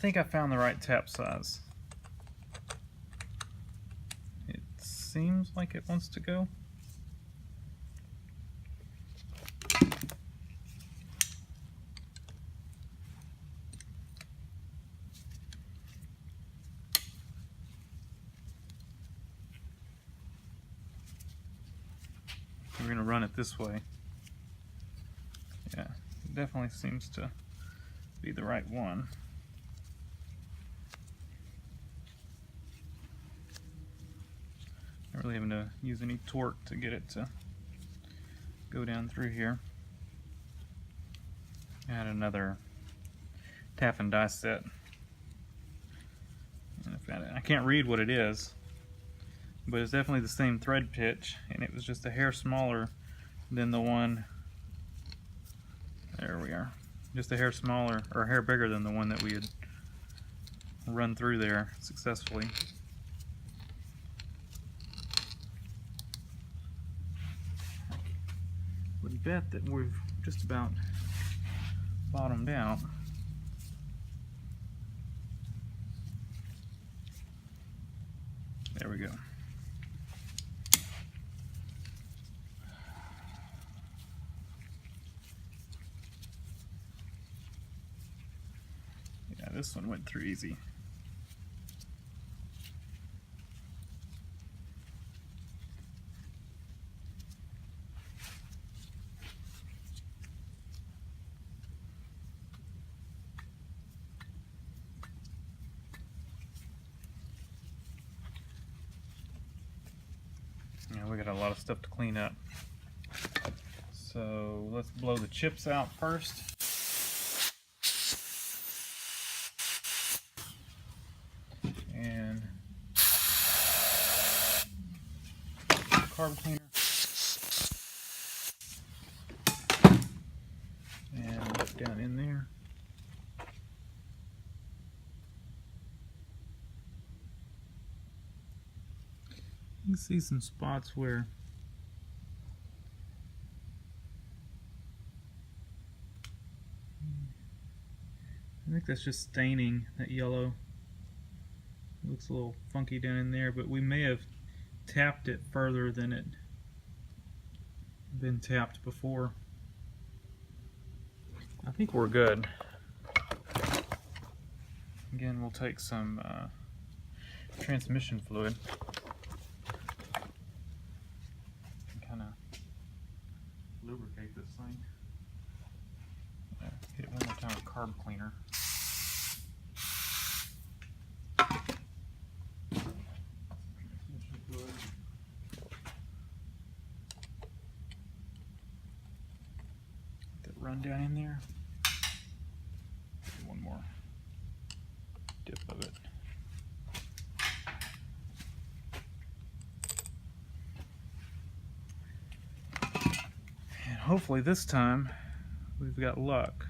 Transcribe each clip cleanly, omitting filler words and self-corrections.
think I found the right tap size. It seems like it wants to go. We're going to run it this way. Yeah, it definitely seems to be the right one. Not really having to use any torque to get it to go down through here. Add another tap and die set. And I can't read what it is, but it's definitely the same thread pitch, and it was just a hair smaller than the one. There we are. Just a hair smaller, or a hair bigger than the one that we had run through there successfully. Would bet that we've just about bottomed out. There we go. Yeah, this one went through easy. Yeah, we got a lot of stuff to clean up. So let's blow the chips out first. And carb cleaner. And look down in there. You can see some spots where I think that's just staining, that yellow. It looks a little funky down in there, but we may have tapped it further than it had been tapped before. I think we're good. Again, we'll take some transmission fluid. Kind of lubricate this thing. Hit it one more time with carb cleaner. Let that run down in there. One more dip of it. And hopefully this time we've got luck.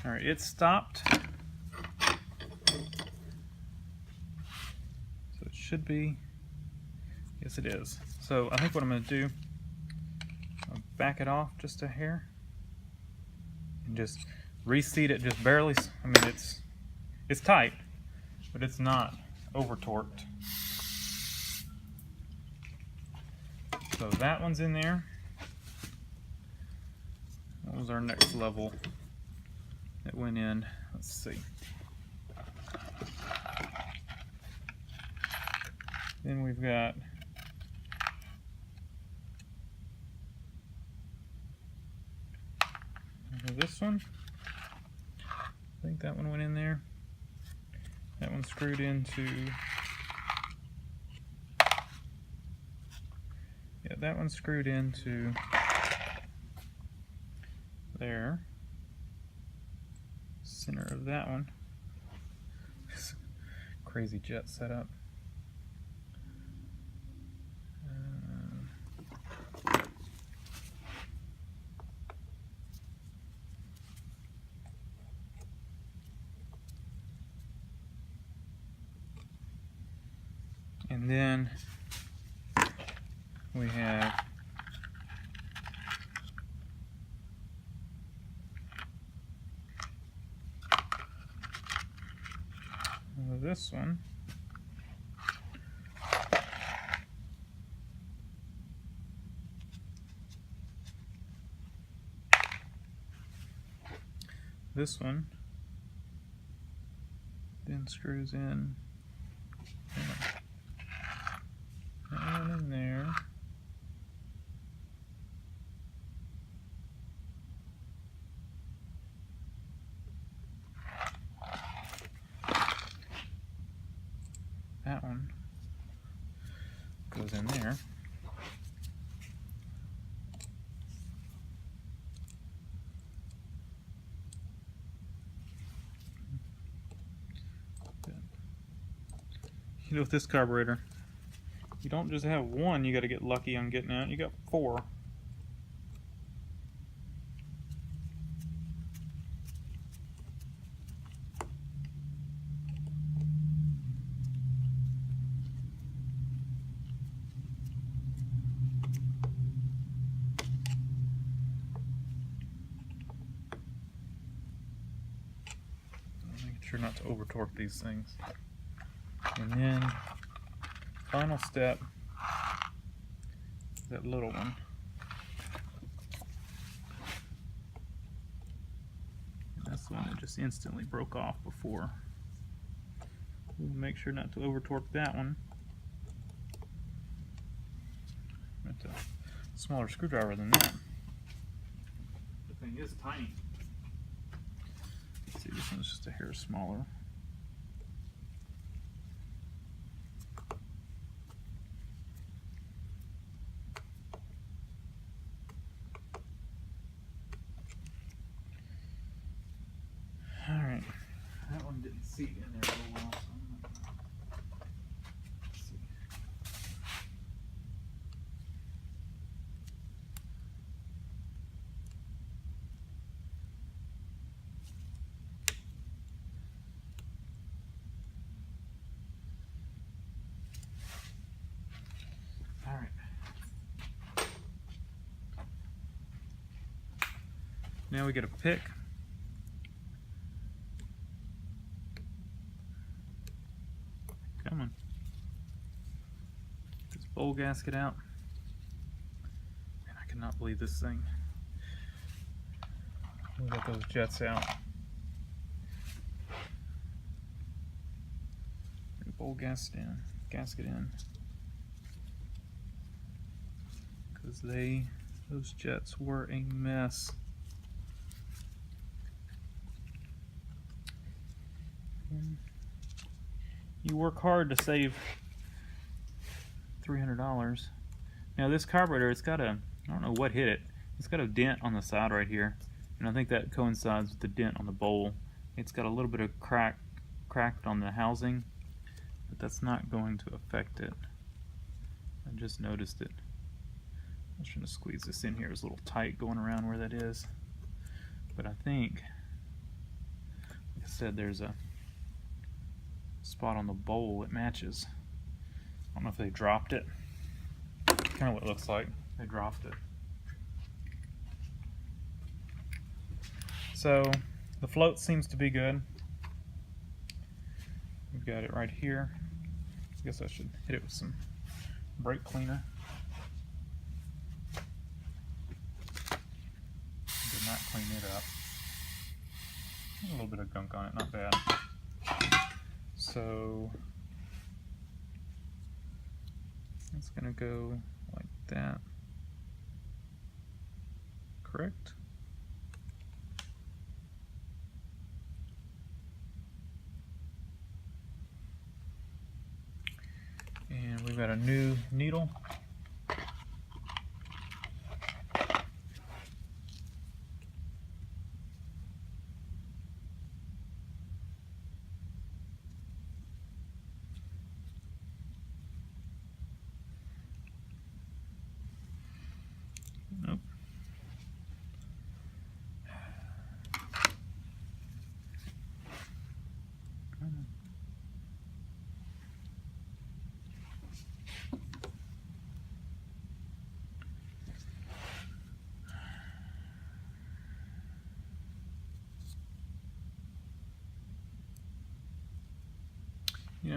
All right, it stopped. So it should be, yes it is. So I think what I'm going to do, I'll back it off just a hair and just reseat it just barely. I mean, it's tight, but it's not over torqued. So that one's in there. What was our next level that went in? Let's see. Then we've got this one. I think that one went in there. That one screwed into, yeah, that one screwed into there. center of that one. Crazy jet setup. And then we have this one. This one then screws in that one in there. That one goes in there. You know, with this carburetor, you don't just have one you got to get lucky on getting out. You got 4. Make sure not to over torque these things. And then final step, that little one. And that's the one that just instantly broke off before. We'll make sure not to over torque that one. With a smaller screwdriver than that. The thing is tiny. Let's see, this one's just a hair smaller. Alright, that one didn't seat in there real well, so I'm not gonna... Let's see. Alright. Now we get a pick. Come on. Get this bowl gasket out. Man, I cannot believe this thing. We got those jets out. Bring the bowl gasket in. Because those jets were a mess. You work hard to save $300. Now this carburetor, it's got a, I don't know what hit it. It's got a dent on the side right here, and I think that coincides with the dent on the bowl. It's got a little bit of cracked on the housing, but that's not going to affect it. I just noticed it. I was trying to squeeze this in here. It's a little tight going around where that is, but I think, like I said, there's a spot on the bowl it matches. I don't know if they dropped it. Kind of what it looks like. They dropped it. So the float seems to be good. We've got it right here. I guess I should hit it with some brake cleaner. Did not clean it up. A little bit of gunk on it, not bad. So it's gonna go like that. Correct? And we've got a new needle.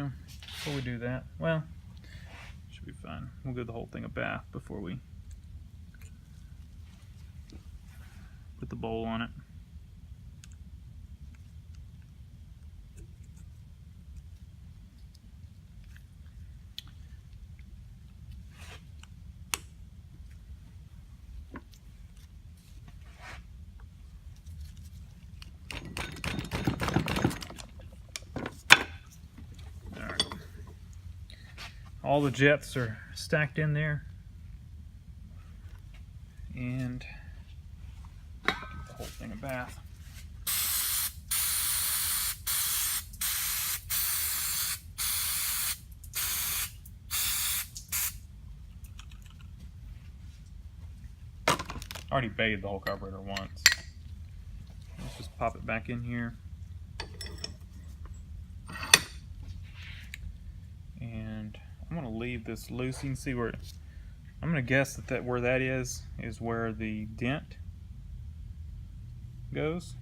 Now, before we do that, well, should be fine. We'll give the whole thing a bath before we put the bowl on it. All the jets are stacked in there, and give the whole thing a bath. I already bathed the whole carburetor once. Let's just pop it back in here. And I'm going to leave this loose. You can see where, I'm going to guess that where that is where the dent goes.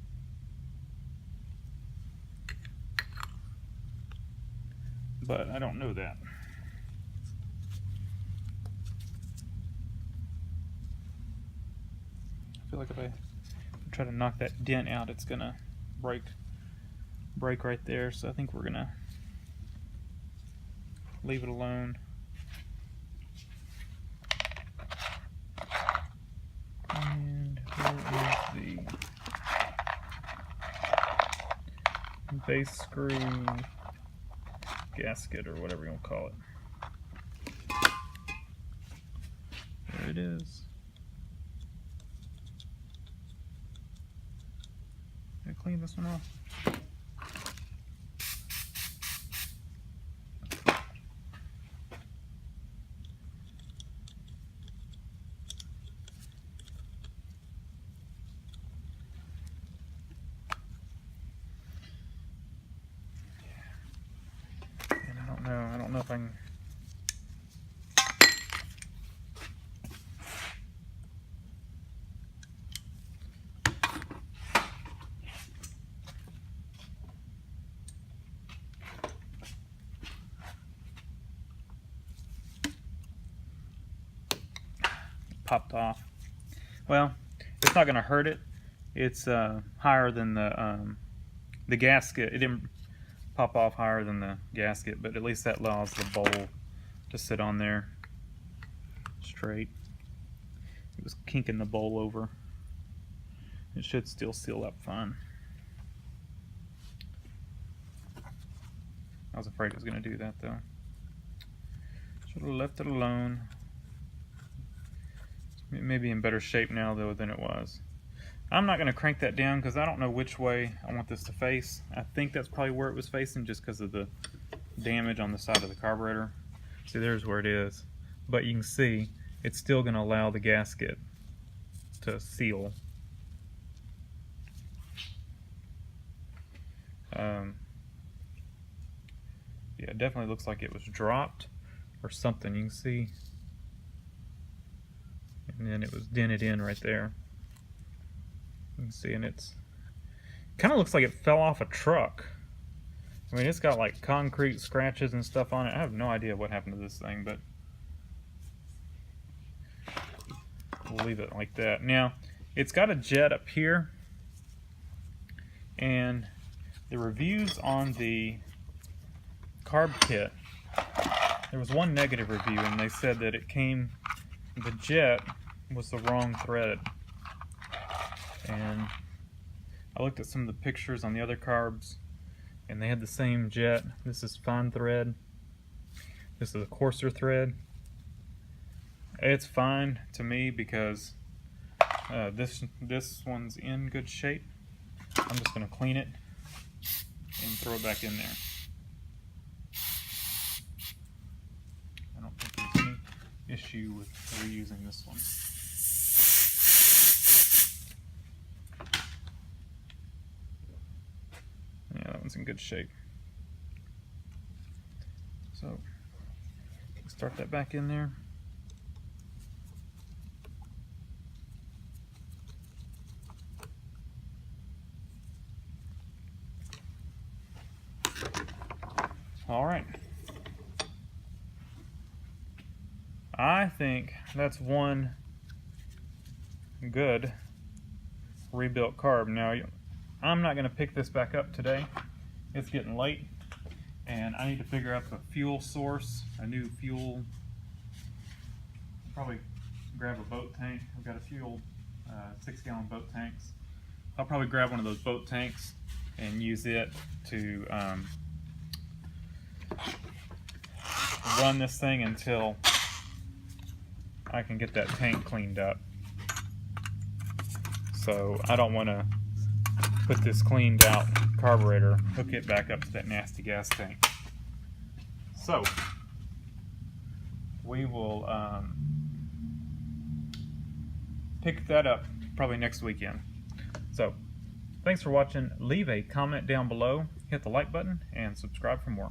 But I don't know that. I feel like if I try to knock that dent out, it's going to break right there. So I think we're going to leave it alone. And where is the base screw gasket, or whatever you want to call it? There it is. Can I clean this one off? I don't know if I can. Popped off. Well, it's not going to hurt it. It's higher than the gasket. It didn't pop off higher than the gasket, but at least that allows the bowl to sit on there straight. It was kinking the bowl over. It should still seal up fine. I was afraid it was going to do that though. Should have left it alone. It may be in better shape now though than it was. I'm not going to crank that down because I don't know which way I want this to face. I think that's probably where it was facing just because of the damage on the side of the carburetor. See, there's where it is. But you can see it's still going to allow the gasket to seal. Yeah, it definitely looks like it was dropped or something. You can see. And then it was dented in right there. You can see, and it's kind of looks like it fell off a truck. I mean, it's got like concrete scratches and stuff on it. I have no idea what happened to this thing, but we'll leave it like that. Now, it's got a jet up here, and the reviews on the carb kit, there was one negative review, and they said that it came, the jet was the wrong thread. And I looked at some of the pictures on the other carbs, and they had the same jet. This is fine thread. This is a coarser thread. It's fine to me because this one's in good shape. I'm just going to clean it and throw it back in there. I don't think there's any issue with reusing this one. Yeah, that one's in good shape. So, start that back in there. All right. I think that's one good rebuilt carb. Now, I'm not going to pick this back up today. It's getting late, and I need to figure out the fuel source, a new fuel. Probably grab a boat tank. I've got a fuel 6-gallon boat tanks. I'll probably grab one of those boat tanks and use it to run this thing until I can get that tank cleaned up. So I don't want to put this cleaned out carburetor, hook it back up to that nasty gas tank. So we will pick that up probably next weekend. So thanks for watching. Leave a comment down below, hit the like button, and subscribe for more.